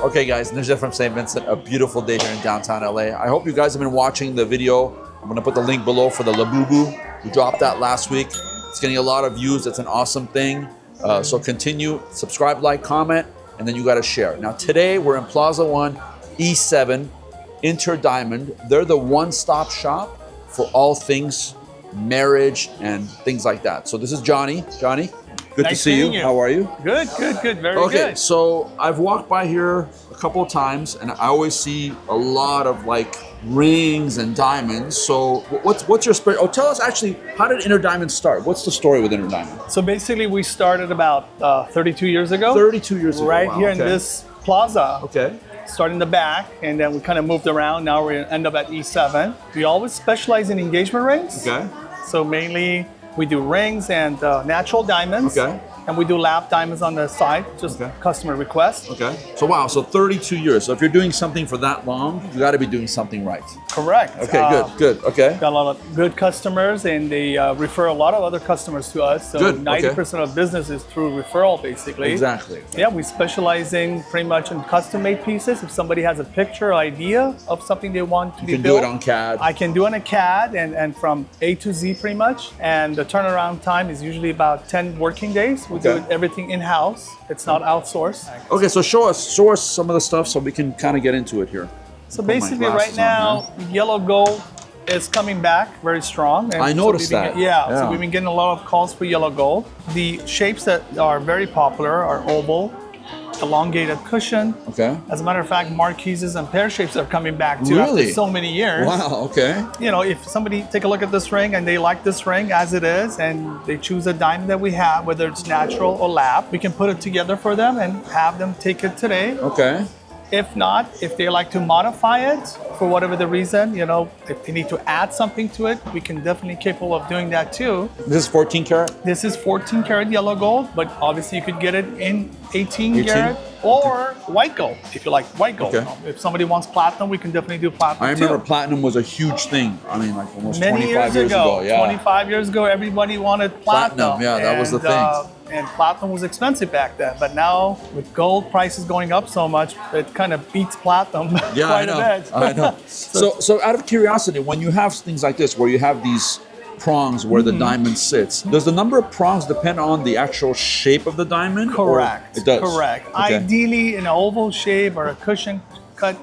Okay guys, Nijat from St. Vincent, a beautiful day here in downtown LA. I hope you guys have been watching the video. I'm gonna put the link below for the Labubu. We dropped that last week. It's getting a lot of views. It's an awesome thing. So continue, subscribe, like, comment, and then you gotta share. Now today we're in Plaza One, E7, Inter Diamond. They're the one-stop shop for all things marriage and things like that. So this is Johnny. Johnny, good Nice to see you. seeing you. How are you? Good, good, good. Very Okay, good. so I've walked by here a couple of times and I always see a lot of like rings and diamonds. So what's your spirit? Oh, tell us actually, how did Inter Diamond start? What's the story with Inter Diamond? So basically, we started about 32 years ago. 32 years ago. Right Wow, here in okay. this plaza. Okay. Started in the back, and then we kind of moved around. Now we end up at E7. We always specialize in engagement rings. Okay. So mainly we do rings and natural diamonds. Okay. And we do lap diamonds on the side, just Okay. customer request. Okay. So wow, so 32 years. So if you're doing something for that long, you got to be doing something right. Correct. Okay, good. Okay. Got a lot of good customers, and they refer a lot of other customers to us. So Good, okay. 90% of business is through referral, basically. Exactly. Yeah, we specialize in pretty much in custom-made pieces. If somebody has a picture or idea of something they want to You be can built, do it on CAD. I can do it on a CAD and from A to Z pretty much. And the turnaround time is usually about 10 working days. We do Okay. everything in-house. It's not outsourced. Okay, so show us some of the stuff so we can kind of get into it here. So Put my basically, right glasses on now, yellow gold is coming back very strong. And I noticed we've been that. Yeah, so Yeah. we've been getting a lot of calls for yellow gold. The shapes that are very popular are oval, elongated cushion. Okay. As a matter of fact, marquises and pear shapes are coming back too Really? after so many years. Wow, okay. You know, if somebody take a look at this ring and they like this ring as it is, and they choose a diamond that we have, whether it's natural or lap, we can put it together for them and have them take it today. Okay. If not, if they like to modify it for whatever the reason, you know, if they need to add something to it, we can definitely capable of doing that too. This is 14 karat? This is 14 karat yellow gold, but obviously you could get it in 18 18? karat or white gold if you like white gold. Okay. If somebody wants platinum, we can definitely do platinum I remember too. platinum was a huge thing. I mean, like almost Many 25 years ago, Yeah. 25 years ago, everybody wanted platinum. Platinum, yeah, that was the thing. And platinum was expensive back then. But now, with gold prices going up so much, it kind of beats platinum Yeah, quite I know. a bit. I know. So out of curiosity, when you have things like this, where you have these prongs where the diamond sits, does the number of prongs depend on the actual shape of the diamond? or Correct. It does. Correct. Okay. Ideally, in an oval shape or a cushion cut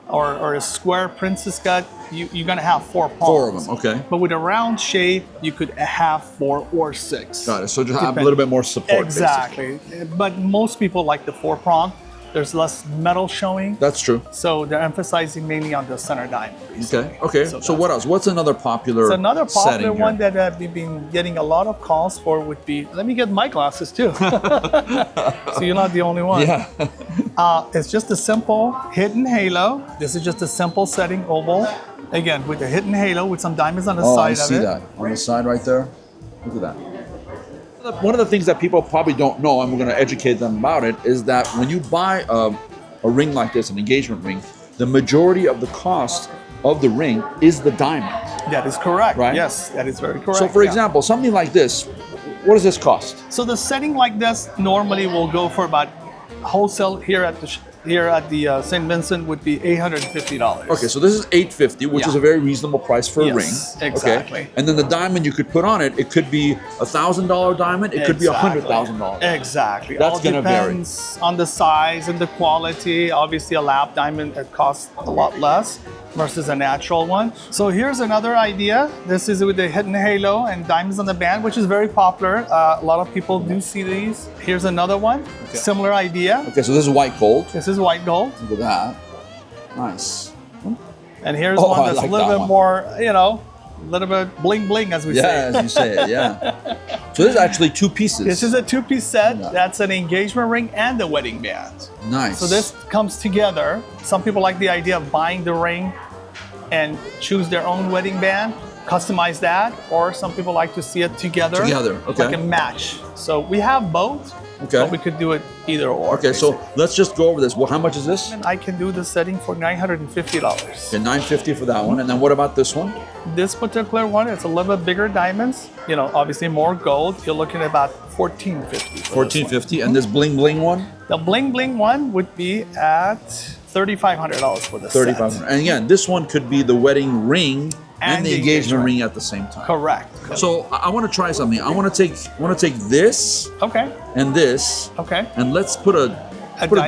or a square princess cut, you're going to have 4 prongs. 4 of them, okay. But with a round shape, you could have 4 or 6. Got it. So just have a little bit more support, Exactly. basically. But most people like the 4 prong. There's less metal showing. That's true. So they're emphasizing mainly on the center diamond. Okay. Okay. So that's- what else? What's another popular So another popular setting one here? that we've been getting a lot of calls for would be, let me get my glasses too. So you're not the only one. Yeah. It's just a simple hidden halo. This is just a simple setting oval. Again, with a hidden halo with some diamonds on the Oh, side I see of it. that. On the side right there. Look at that. One of the things that people probably don't know, and we're going to educate them about it, is that when you buy a ring like this, an engagement ring, the majority of the cost of the ring is the diamond. That is correct. Right? Yes, that is very correct. So for yeah. example, something like this, what does this cost? So the setting like this normally will go for about wholesale here at the St. Vincent would be $850. Okay, so this is $850, which is a very reasonable price for a Yes, ring. exactly. Okay? And then the diamond you could put on it, it could be a $1,000 diamond, it could be a $100,000. Exactly. That's All gonna vary. depends on the size and the quality. Obviously, a lap diamond it costs a lot less versus a natural one. So here's another idea. This is with the hidden halo and diamonds on the band, which is very popular. A lot of people do see these. Here's another one. Similar idea. Okay, so this is white gold. This is white gold. Look at that. Nice. And here's Oh, one I that's like a little that bit one. more, a little bit bling bling, as we Yeah, say. as you say it, yeah. So this is actually 2 pieces. This is a 2-piece set. Yeah. That's an engagement ring and a wedding band. Nice. So this comes together. Some people like the idea of buying the ring and choose their own wedding band, customize that, or some people like to see it together. Together, okay. Like a match. So we have both, Okay. but we could do it either or. Okay, so let's just go over this. Well, how much is this? I can do the setting for $950. Okay, $950 for that one. And then what about this one? This particular one, it's a little bit bigger diamonds. Obviously more gold. You're looking at about $14.50. $14.50, and this bling bling one? The bling bling one would be at $3,500 for the $3,500. set. And again, this one could be the wedding ring and the engagement ring at the same time. Correct. So I want to try something. I want to take this Okay. and this, Okay. and let's put a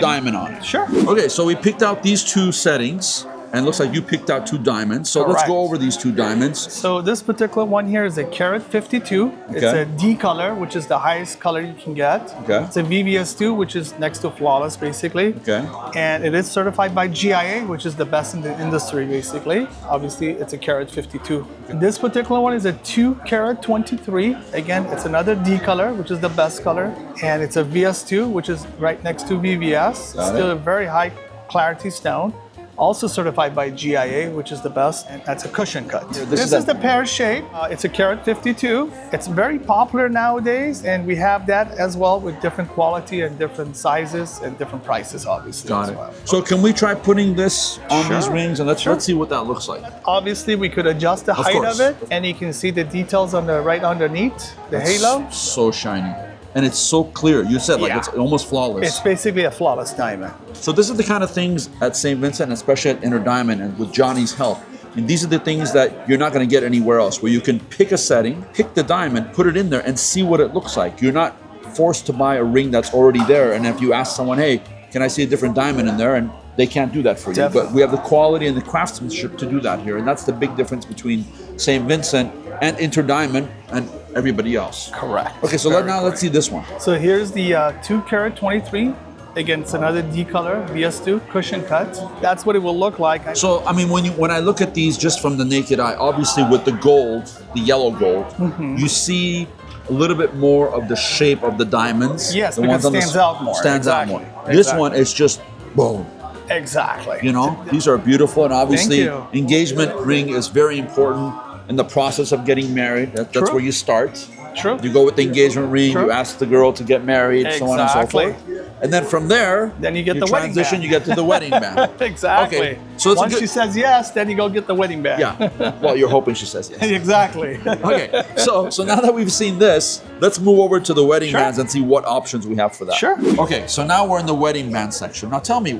diamond on it. Sure. Okay, so we picked out these two settings, and it looks like you picked out two diamonds. So let's Correct. go over these two diamonds. So this particular one here is a carat 52. It's Okay. a D color, which is the highest color you can get. Okay. It's a VVS2, which is next to flawless, basically. Okay. And it is certified by GIA, which is the best in the industry, basically. Obviously, it's a carat 52. This particular one is a 2 carat 23. Again, it's another D color, which is the best color. And it's a VS2, which is right next to VVS. Got Still it. a very high clarity stone. Also certified by GIA, which is the best, and that's a cushion cut. This is the pear shape. It's a carat 52. It's very popular nowadays, and we have that as well with different quality and different sizes and different prices, obviously. Got as it. well. So can we try putting this on these Sure. rings, and let's Sure. see what that looks like. Obviously, we could adjust the height course. of it, and you can see the details on the right underneath the halo. So shiny. And it's so clear. You said like Yeah. it's almost flawless. It's basically a flawless diamond. So this is the kind of things at St. Vincent, and especially at Inner Diamond and with Johnny's help. And these are the things that you're not going to get anywhere else, where you can pick a setting, pick the diamond, put it in there, and see what it looks like. You're not forced to buy a ring that's already there. And if you ask someone, hey, can I see a different diamond in there? And they can't do that for you. Definitely. But we have the quality and the craftsmanship to do that here. And that's the big difference between St. Vincent and Inter Diamond and everybody else. Correct. Okay, so let's see this one. So here's the 2 carat 23. Again, it's another D color, VS2, cushion cut. That's what it will look like. So, I mean, when I look at these just from the naked eye, obviously with the gold, the yellow gold, you see a little bit more of the shape of the diamonds. Yes, the because ones it on stands out more. Stands Exactly. out more. This Exactly. one is just boom. Exactly. You know, these are beautiful, and obviously, you. engagement ring is very important in the process of getting married. That's True. where you start. True. You go with the engagement ring. True. You ask the girl to get married, so on and so Exactly. forth. And then from there, Then you get the wedding transition. band. You get to the wedding band. Exactly. Okay, so it's a once good- she says yes, then you go get the wedding band. Yeah. Well, you're hoping she says yes. Exactly. Okay, so now that we've seen this, let's move over to the wedding Sure. bands and see what options we have for that. Sure. Okay, so now we're in the wedding band section. Now tell me,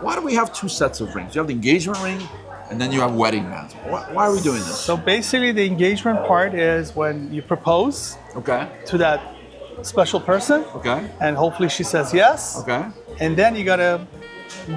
why do we have two sets of rings? You have the engagement ring, and then you have wedding bands. Why are we doing this? So basically, the engagement part is when you propose Okay. to that special person, Okay. and hopefully she says yes. Okay. And then you gotta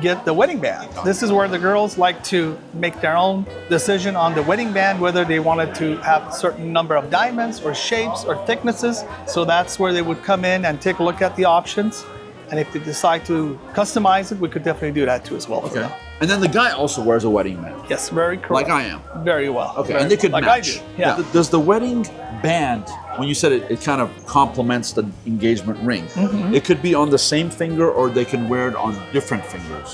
get the wedding band. This is where the girls like to make their own decision on the wedding band, whether they wanted to have a certain number of diamonds or shapes or thicknesses. So that's where they would come in and take a look at the options. And if they decide to customize it, we could definitely do that too as well. for Okay. them. And then the guy also wears a wedding band. Yes, very correct. Like I am. Very well. Okay, Very- and they could like match. I do. Yeah. Does the wedding band, when you said it kind of complements the engagement ring, Mm-hmm. it could be on the same finger or they can wear it on different fingers?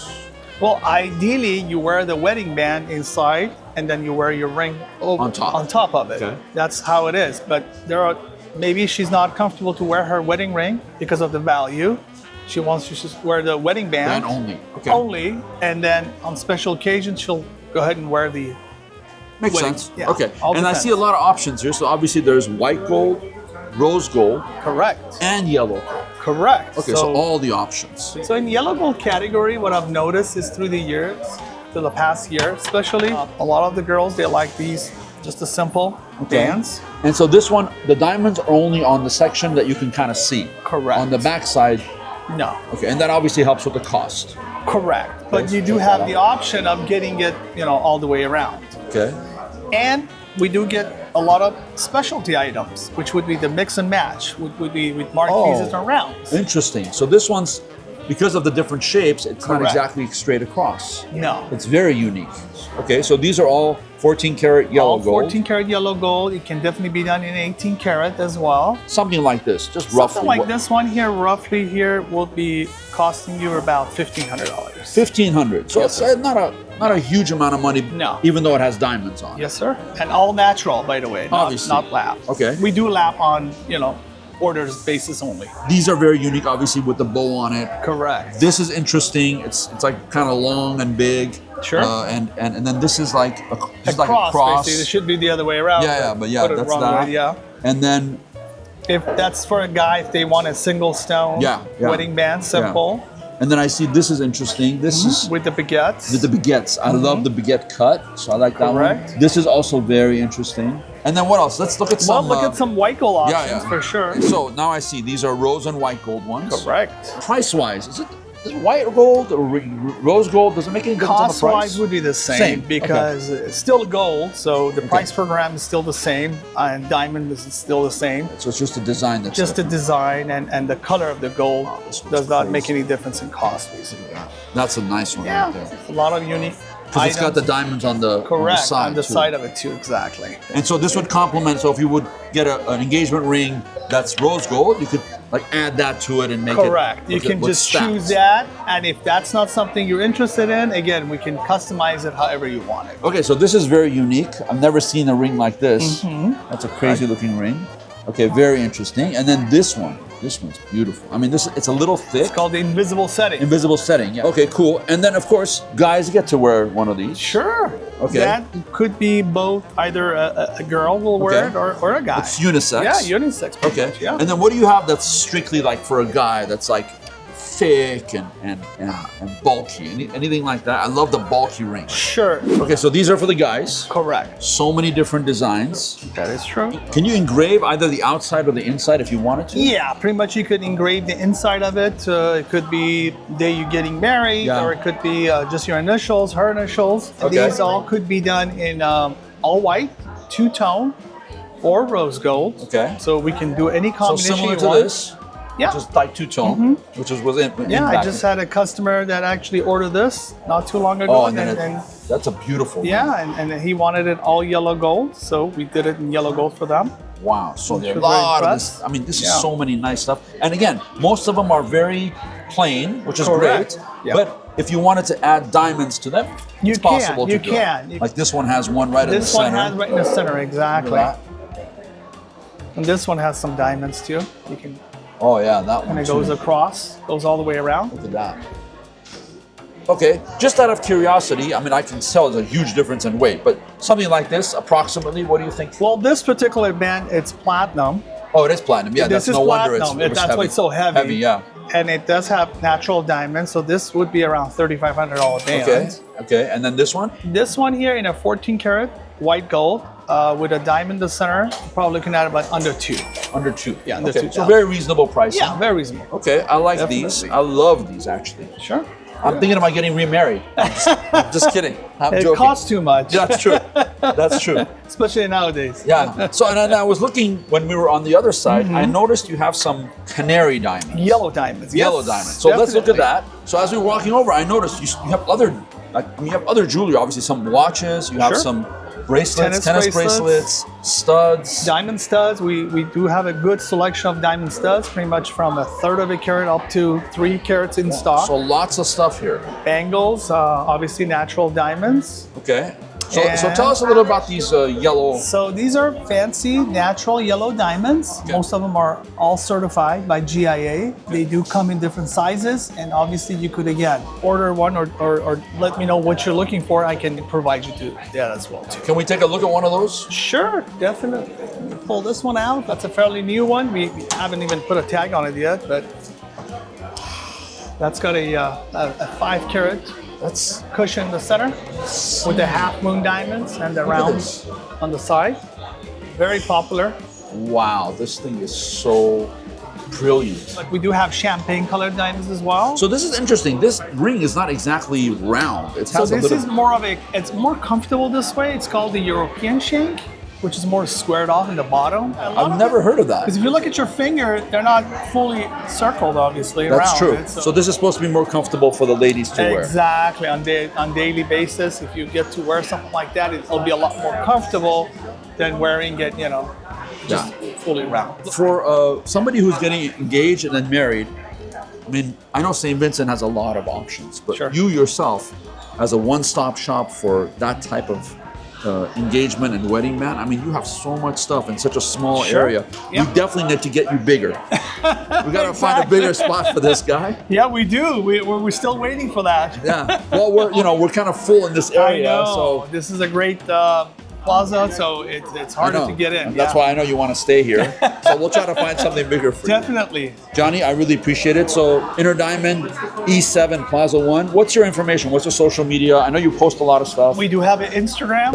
Well, ideally, you wear the wedding band inside, and then you wear your ring over, On top. On top of it. Okay. That's how it is. But there are maybe she's not comfortable to wear her wedding ring because of the value. She wants to just wear the wedding band. Band only. Okay. Only, and then on special occasions she'll go ahead and wear the. Makes wedding. sense. Yeah, Okay. all And I depends. see a lot of options here. So obviously there's white gold, rose gold, Correct. and yellow gold. Correct. Okay, so all the options. So in yellow gold category, what I've noticed is through the years, to the past year especially, a lot of the girls, they like these, just a simple bands. And so this one, the diamonds are only on the section that you can kind of see. Correct. On the back side, No. okay, and that obviously helps with the cost. Correct. But Okay, you do check have that the out. option of getting it, all the way around. Okay. And we do get a lot of specialty items, which would be the mix and match, would be with marquises Oh. and rounds. Interesting. So this one's, because of the different shapes, it's not Correct. exactly straight across. No. It's very unique. Okay, so these are all 14 karat yellow All gold. 14 karat yellow gold. It can definitely be done in 18 karat as well. Something like this, just roughly. Something like this one here, roughly here, will be costing you about $1,500. 1,500. So Yes, it's not a huge amount of money, No. even though it has diamonds on it. Yes, sir. And all natural, by the way, Obviously. not lap. Okay. We do lap on, orders basis only. These are very unique, obviously, with the bow on it. Correct. This is interesting. It's like kind of long and big. Sure. And then this is like just a like cross, a cross. basically. It should be the other way around. Yeah, but yeah, put it that's wrong that. way, yeah. And then If that's for a guy, if they want a single stone wedding band, simple. Yeah. And then I see this is interesting. This is with the baguettes. With the baguettes. I love the baguette cut, so I like that Correct. one. This is also very interesting. And then what else? Let's look at some. Well, look at some white gold options for sure. So now I see these are rose and white gold ones. Correct. Price-wise, is it white gold or rose gold? Does it make any difference on the price? Cost-wise would be the same because it's still gold, so the price per gram is still the same, and diamond is still the same. So it's just the design that's just the design and the color of the gold does not make any difference in cost, basically. That's a nice one right there. A lot of unique because it's got the diamonds on the side. On the side of it too, exactly. And so this would complement. So if you would get an engagement ring that's rose gold, you could like add that to it and make it. Correct. You can just choose that, and if that's not something you're interested in, again, we can customize it however you want it. Okay, so this is very unique. I've never seen a ring like this. That's a crazy looking ring. Okay, very interesting. And then this one's beautiful. I mean, it's a little thick. It's called the invisible setting. Invisible setting, yeah. Okay, cool. And then, of course, guys get to wear one of these. Sure. Okay. That could be both either a girl will wear it or a guy. It's unisex. Yeah, unisex. Okay. Much, yeah. And then what do you have that's strictly like for a guy that's like thick and bulky? Anything like that? I love the bulky ring. Sure. Okay, so these are for the guys. Correct. So many different designs. That is true. Can you engrave either the outside or the inside if you wanted to? Yeah, pretty much you could engrave the inside of it. It could be the day you're getting married, or it could be just your initials, her initials. Okay. These all could be done in all white, two-tone, or rose gold. Okay. So we can do any combination So similar you to want. this? Yeah. Just like two-tone, which was in Yeah, I back. just had a customer that actually ordered this not too long ago. Oh, and that's a beautiful ring. And he wanted it all yellow gold, so we did it in yellow gold for them. Wow, so there are a Which we're very lot of this. impressed. I mean, this is so many nice stuff. And again, most of them are very plain, which is Correct. great. Yeah. But if you wanted to add diamonds to them, it's possible to do it. You can. Like this one has one right in the This center. one has right in the center, exactly. Look at And this one has some diamonds too. You can, Oh yeah, that one and it too. goes across, goes all the way around. Look at that. Okay, just out of curiosity, I mean, I can tell there's a huge difference in weight, but something like this, approximately, what do you think? Well, this particular band, it's platinum. Oh, it is platinum. Yeah, This that's is no wonder platinum. it's That's heavy. why it's so heavy. Heavy, yeah. And it does have natural diamonds, so this would be around $3,500 band. Okay, okay, and then this one? This one here in a 14 karat white gold with a diamond in the center, probably looking at about under two. Under two. Yeah, under okay. 2,000. So very reasonable pricing. Yeah, very reasonable. Okay, I like Definitely. these. I love these actually. Sure. I'm thinking about getting remarried. I'm just kidding. I'm It joking. costs too much. Yeah, that's true. That's true. Especially nowadays. Yeah. So and I was looking when we were on the other side. I noticed you have some canary diamonds. Yellow diamonds. Yellow yes, diamonds. So let's look at definitely. that. So as we were walking over, I noticed you have other. You have other jewelry. Obviously, some watches. You have Sure. some bracelets, tennis bracelets, studs. Diamond studs. We do have a good selection of diamond studs, pretty much from a third of a carat up to 3 carats in stock. So lots of stuff here. Bangles, obviously natural diamonds. Okay. So tell us a little about these yellow. So these are fancy natural yellow diamonds. Okay. Most of them are all certified by GIA. They do come in different sizes, and obviously you could again order one or let me know what you're looking for. I can provide you to that as well too. Can we take a look at one of those? Sure, definitely. Let me pull this one out. That's a fairly new one. We haven't even put a tag on it yet, but that's got a 5 carat. That's Cushion in the center with the half moon diamonds and the rounds on the side. Very popular. wow. This thing is so brilliant. But we do have champagne colored diamonds as well. So this is interesting. This ring is not exactly round. It So has a this little. is more of it's more comfortable this way. It's called the European shank, which is more squared off in the bottom. I've never heard of that. Because if you look at your finger, they're not fully circled, obviously. That's around true. it, So this is supposed to be more comfortable for the ladies to wear. exactly on daily basis. If you get to wear something like that, it'll be a lot more comfortable than wearing it, just fully round. For somebody who's getting engaged and then married, I mean, I know St. Vincent has a lot of options, but Sure. you yourself, as a one-stop shop for that type of engagement and wedding band, I mean, you have so much stuff in such a small Sure. area. Yeah. We definitely need to get you bigger. We got to find a bigger spot for this guy. Yeah, we do. We're still waiting for that. Yeah. Well, we're kind of full in this area, I know. so This is a great plaza, so it's harder to get in. And that's why I know you want to stay here. So we'll try to find something bigger for you. Definitely. Johnny, I really appreciate it. So Inner Diamond, E7 Plaza 1. What's your information? What's your social media? I know you post a lot of stuff. We do have an Instagram,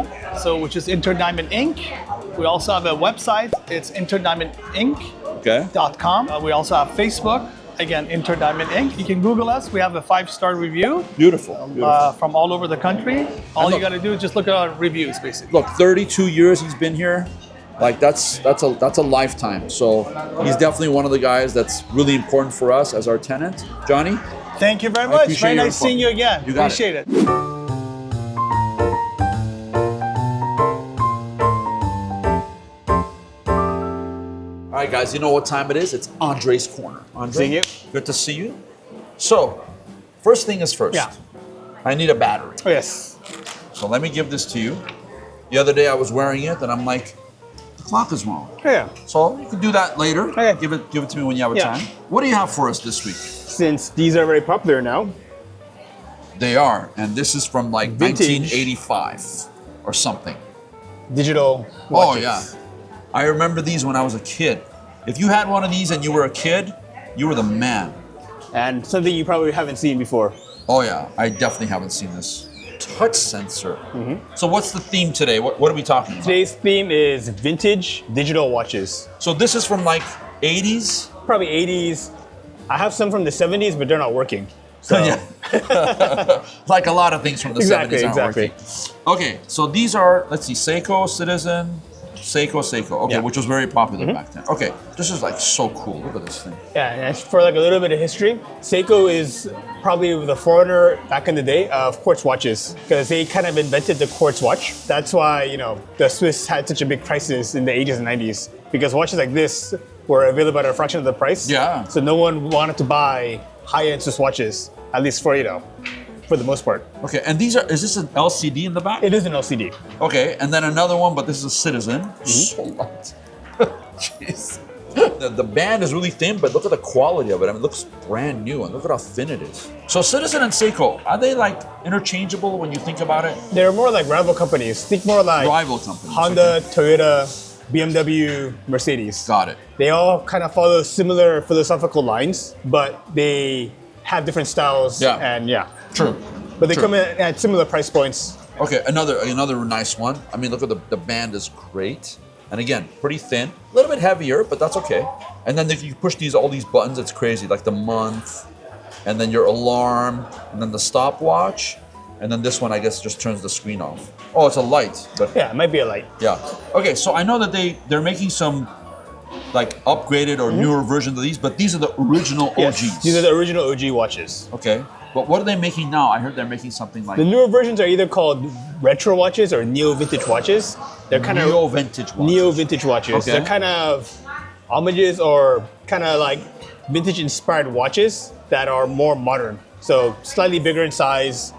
which is Interdiamond Inc. We also have a website. It's interdiamondinc.com. Okay. We also have Facebook. Again, Interdiamond Inc. You can Google us. We have a 5-star review. Beautiful. From all over the country. All you got to do is just look at our reviews, basically. Look, 32 years he's been here. Like that's a lifetime. So he's definitely one of the guys that's really important for us as our tenant. Johnny? Thank you very much. Very nice seeing you again. You got Appreciate it. All right, guys, you know what time it is? It's Andre's Corner. Andre, Seeing you. good to see you. So, first thing is first. Yeah. I need a battery. Oh, yes. So let me give this to you. The other day I was wearing it and I'm like, the clock is wrong. Yeah. So you can do that later. Okay. Give it to me when you have a Yeah. time. What do you have for us this week? Since these are very popular now, They are, and this is from like Vintage. 1985 or something. digital Oh watches. yeah. I remember these when I was a kid. If you had one of these and you were a kid, you were the man. And something you probably haven't seen before. Oh yeah, I definitely haven't seen this. Touch sensor. So what's the theme today? What are we talking about? Today's theme is vintage digital watches. So this is from like 80s? Probably 80s. I have some from the 70s, but they're not working. So Yeah. Like a lot of things from the 70s aren't working. Okay, so these are, let's see, Seiko, Citizen, Seiko. Okay, Yeah. which was very popular back then. Okay, this is like so cool. Look at this thing. yeah, and as for like a little bit of history, Seiko is probably the forerunner back in the day of quartz watches because they kind of invented the quartz watch. That's why, the Swiss had such a big crisis in the 80s and 90s because watches like this were available at a fraction of the price. Yeah. So no one wanted to buy high-end Swiss watches, at least for the most part. Okay, and is this an LCD in the back? It is an LCD. Okay, and then another one, but this is a Citizen. So light. Jeez. The band is really thin, but look at the quality of it. I mean, it looks brand new, and look at how thin it is. So Citizen and Seiko, are they like interchangeable when you think about it? They're more like rival companies. Think more like Rival companies. Honda, okay. Toyota, BMW, Mercedes. Got it. They all kind of follow similar philosophical lines, but they have different styles. Yeah. And yeah. True. But they True. come in at similar price points. Okay, another nice one. I mean, look at the band is great. And again, pretty thin, a little bit heavier, but that's okay. And then if you push all these buttons, it's crazy, like the month, and then your alarm, and then the stopwatch, and then this one, I guess, just turns the screen off. Oh, it's a light, but Yeah, it might be a light. yeah. Okay, so I know that they're making some like upgraded or newer versions of these, but these are the original OGs. Yes, these are the original OG watches. Okay, but what are they making now? I heard they're making something like The newer versions are either called retro watches or neo-vintage watches. They're kind of neo-vintage ones. neo-vintage watches. Okay. They're kind of homages or kind of like vintage-inspired watches that are more modern. So slightly bigger in size,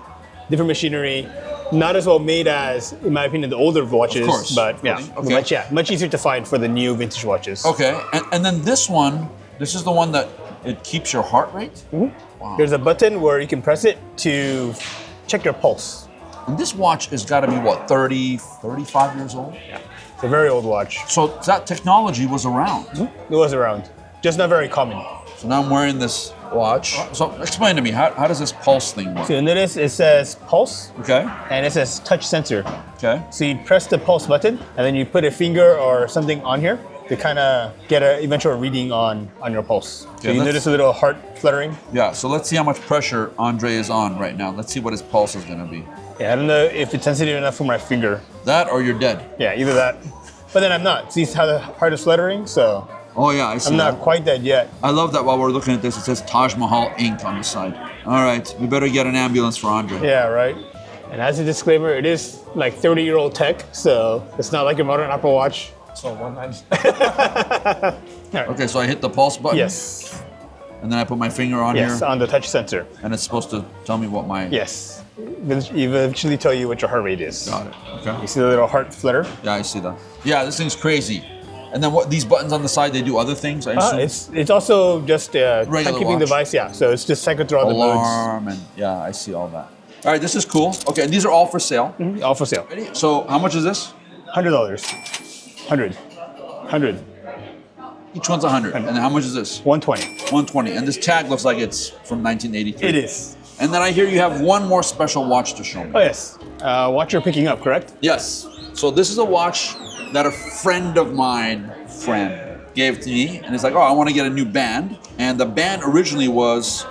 different machinery, not as well made as, in my opinion, the older watches. Of course. But yeah, Okay. much easier to find for the neo-vintage watches. Okay, and then this is the one that it keeps your heart rate? Wow. There's a button where you can press it to check your pulse. And this watch has got to be, what, 30, 35 years old? It's a very old watch. So that technology was around. It was around, just not very common. So now I'm wearing this watch. So explain to me, how does this pulse thing work? So you notice it says pulse Okay, and it says touch sensor. okay. So you press the pulse button and then you put a finger or something on here to kind of get an eventual reading on your pulse. So Okay, you let's- notice a little heart fluttering. Yeah, so let's see how much pressure Andre is on right now. Let's see what his pulse is going to be. Yeah, I don't know if it's sensitive enough for my finger. That or you're dead. Yeah, either that. But then I'm not. See how the heart is fluttering? So Oh yeah, I see I'm that. not quite dead yet. I love that while we're looking at this, it says Taj Mahal Inc. on the side. All right, we better get an ambulance for Andre. Yeah, right. And as a disclaimer, it is like 30-year-old tech, so it's not like a modern Apple Watch. So one time. Okay, so I hit the pulse button. Yes. And then I put my finger on Yes, here, on the touch sensor. and it's supposed to tell me what my... Yes. Eventually tell you what your heart rate is. Got it. Okay. You see the little heart flutter? Yeah, I see that. Yeah, this thing's crazy. And then what? These buttons on the side, they do other things, I assume? It's also just a Regular timekeeping watch. device, yeah. So it's just cycle through all the modes. Alarm, and yeah, I see all that. All right, this is cool. Okay, and these are all for sale. All for sale. Ready? So how much is this? $100. 100. Each one's 100. And how much is this? 120. 120. And this tag looks like it's from 1983. It is. And then I hear you have one more special watch to show me. Oh, yes. Watch you're picking up, correct? Yes. So this is a watch that a friend of mine, gave to me. And it's like, oh, I want to get a new band. And the band originally was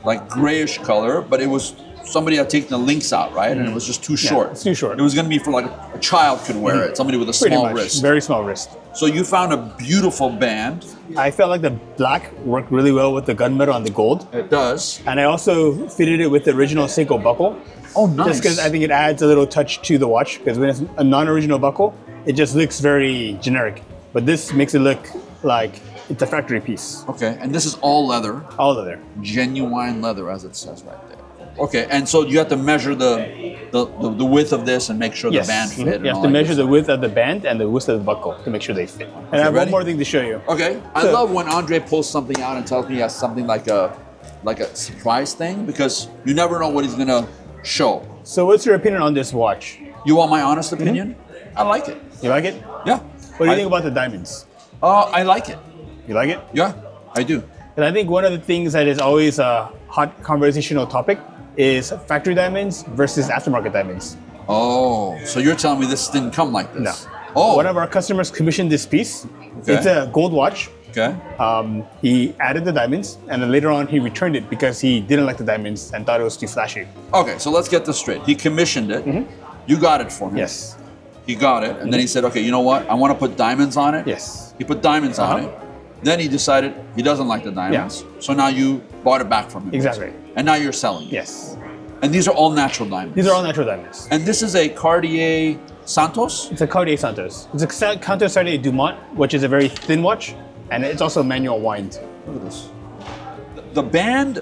like grayish color, but it was somebody had taken the links out, right? And it was just too short. It's too short. It was going to be for like a child could wear it, somebody with a Pretty small much. wrist. Very small wrist. So you found a beautiful band. I felt like the black worked really well with the gunmetal and the gold. It does. And I also fitted it with the original Seiko buckle. Oh, nice. Just because I think it adds a little touch to the watch. Because when it's a non-original buckle, it just looks very generic. But this makes it look like it's a factory piece. Okay, and this is all leather. All leather. Genuine leather, as it says right there. Okay, and so you have to measure the width of this and make sure Yes. the band fit. You have to measure the width of the band and the width of the buckle to make sure they fit. And I have ready? one more thing to show you. Okay, I love when Andre pulls something out and tells me he has something like a surprise thing, because you never know what he's gonna show. So what's your opinion on this watch? You want my honest opinion? I like it. You like it? Yeah. What do you think about the diamonds? I like it. You like it? Yeah, I do. And I think one of the things that is always a hot conversational topic is factory diamonds versus aftermarket diamonds. Oh, so you're telling me this didn't come like this? No. Oh. One of our customers commissioned this piece. Okay. It's a gold watch. Okay. He added the diamonds, and then later on he returned it because he didn't like the diamonds and thought it was too flashy. Okay, so let's get this straight. He commissioned it. You got it for him. Yes. He got it, and then he said, okay, you know what? I want to put diamonds on it. Yes. He put diamonds on it. Then he decided he doesn't like the diamonds. So now you bought it back from him. Exactly. And now you're selling it. Yes. And these are all natural diamonds. These are all natural diamonds. And this is a Cartier Santos? It's a Cartier Santos. It's a Cartier Dumont, which is a very thin watch, and it's also manual wind. Look at this. The band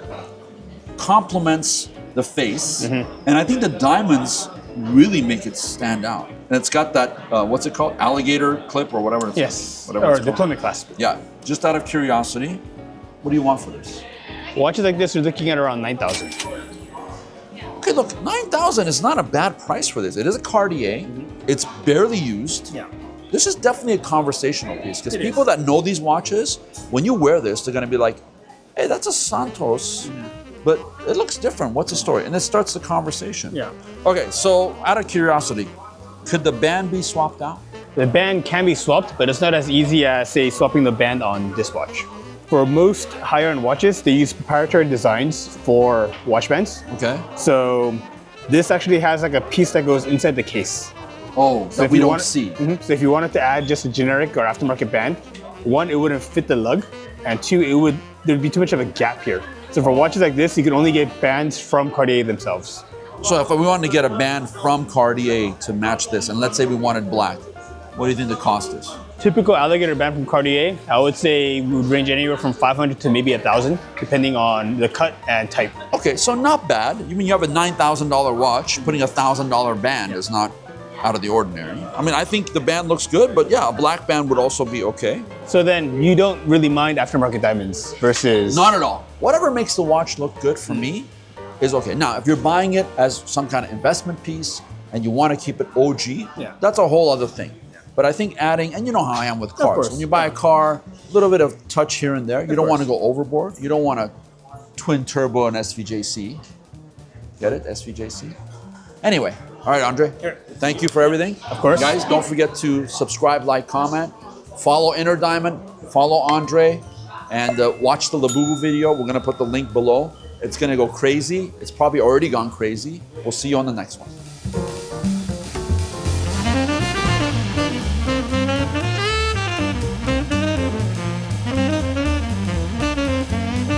complements the face, and I think the diamonds really make it stand out. And it's got that, what's it called? Alligator clip or whatever it's Yes. whatever Or it's called. diplomat clasp. Yeah, just out of curiosity, what do you want for this? Watches like this, you're looking at around 9,000. Okay, look, 9,000 is not a bad price for this. It is a Cartier. It's barely used. Yeah. This is definitely a conversational piece, because It people is. that know these watches, when you wear this, they're going to be like, hey, that's a Santos, but it looks different. What's the story? And it starts the conversation. Yeah. Okay, so out of curiosity, could the band be swapped out? The band can be swapped, but it's not as easy as, say, swapping the band on this watch. For most higher-end watches, they use proprietary designs for watch bands. Okay. So this actually has like a piece that goes inside the case. Oh, So that if we you don't want- see. So if you wanted to add just a generic or aftermarket band, one, it wouldn't fit the lug, and two, there'd be too much of a gap here. So for watches like this, you can only get bands from Cartier themselves. So if we wanted to get a band from Cartier to match this, and let's say we wanted black, what do you think the cost is? Typical alligator band from Cartier, I would say would range anywhere from 500 to maybe 1,000, depending on the cut and type. Okay, so not bad. You mean you have a $9,000 watch, putting a $1,000 band is not out of the ordinary. I mean, I think the band looks good, but yeah, a black band would also be okay. So then you don't really mind aftermarket diamonds versus... Not at all. Whatever makes the watch look good for me is okay. Now, if you're buying it as some kind of investment piece and you want to keep it OG, Yeah. that's a whole other thing. But I think adding, and you know how I am with cars. course. When you buy a car, a little bit of touch here and there. You don't want to go overboard. You don't want a twin turbo and SVJC. Get it? SVJC? Anyway, all right, Andre. Here. Thank you for everything. Of course. Guys, don't forget to subscribe, like, comment. Follow Inner Diamond. Follow Andre. And watch the Labubu video. We're going to put the link below. It's going to go crazy. It's probably already gone crazy. We'll see you on the next one.